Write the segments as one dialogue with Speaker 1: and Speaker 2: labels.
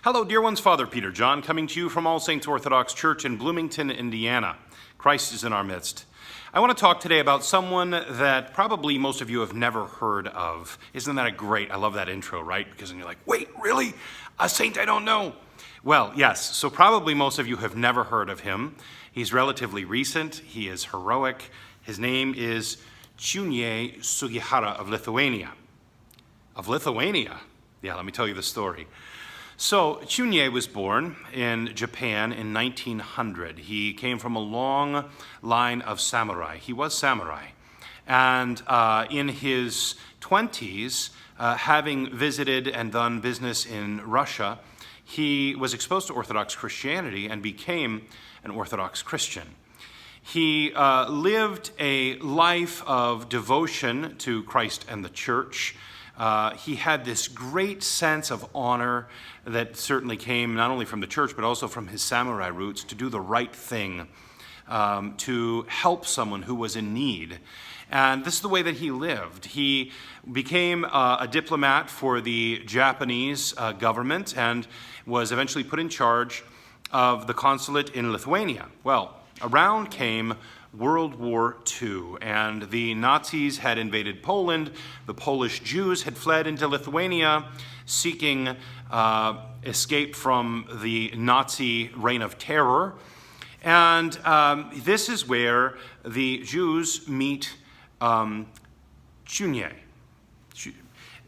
Speaker 1: Hello, dear ones. Father Peter John coming to you from All Saints Orthodox Church in Bloomington, Indiana. Christ is in our midst. I want to talk today about someone that probably most of you have never heard of. Isn't that great? I love that intro, right? Because then you're like, wait, really? A saint I don't know? Well, yes. So probably most of you have never heard of him. He's relatively recent. He is heroic. His name is Chiune Sugihara of Lithuania. Of Lithuania? Yeah, let me tell you the story. So Chiune was born in Japan in 1900. He came from a long line of samurai. He was samurai. And in his 20s, having visited and done business in Russia, he was exposed to Orthodox Christianity and became an Orthodox Christian. He lived a life of devotion to Christ and the church. He had this great sense of honor that certainly came not only from the church but also from his samurai roots, to do the right thing, to help someone who was in need. And this is the way that he lived. He became a diplomat for the Japanese government and was eventually put in charge of the consulate in Lithuania. Well, around came World War II, and the Nazis had invaded Poland. The Polish Jews had fled into Lithuania, seeking escape from the Nazi reign of terror. And this is where the Jews meet Chiune.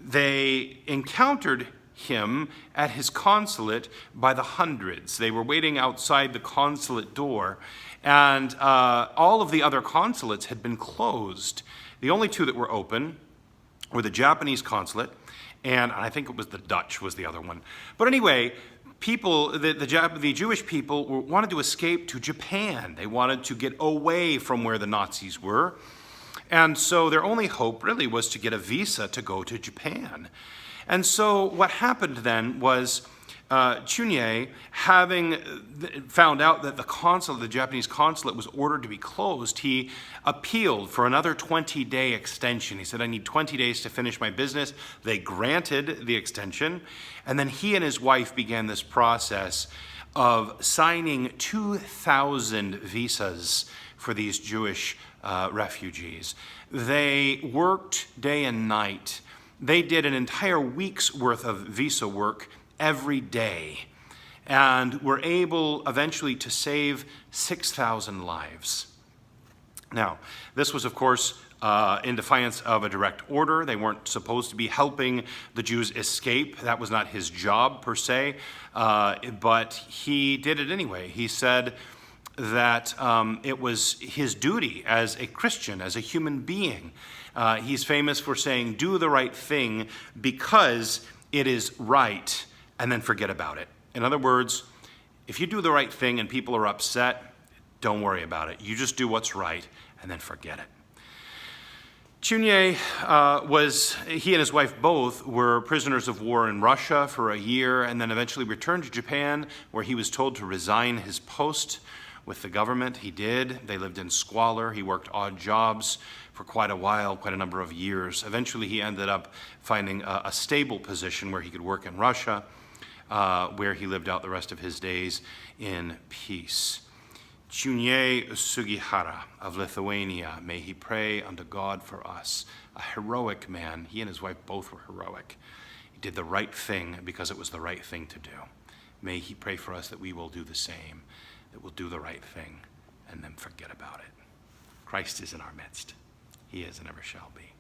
Speaker 1: They encountered him at his consulate by the hundreds. They were waiting outside the consulate door, and all of the other consulates had been closed. The only two that were open were the Japanese consulate, and I think it was the Dutch was the other one. But anyway, the Jewish people wanted to escape to Japan. They wanted to get away from where the Nazis were. And so their only hope really was to get a visa to go to Japan. And so what happened then was Chiune, having found out that the Japanese consulate was ordered to be closed, he appealed for another 20-day extension. He said, I need 20 days to finish my business. They granted the extension. And then he and his wife began this process of signing 2,000 visas for these Jewish refugees. They worked day and night. They did an entire week's worth of visa work every day and were able eventually to save 6,000 lives. Now, this was, of course, in defiance of a direct order. They weren't supposed to be helping the Jews escape. That was not his job, per se, but he did it anyway. He said that it was his duty as a Christian, as a human being. He's famous for saying, do the right thing because it is right, and then forget about it. In other words, if you do the right thing and people are upset, don't worry about it. You just do what's right, and then forget it. Chiune he and his wife both were prisoners of war in Russia for a year, and then eventually returned to Japan, where he was told to resign his post with the government. He did. They lived in squalor. He worked odd jobs for quite a while, quite a number of years. Eventually, he ended up finding a stable position where he could work in Russia, where he lived out the rest of his days in peace. Chiune Sugihara of Lithuania, may he pray unto God for us. A heroic man. He and his wife both were heroic. He did the right thing because it was the right thing to do. May he pray for us that we will do the same, that we'll do the right thing and then forget about it. Christ is in our midst. He is and ever shall be.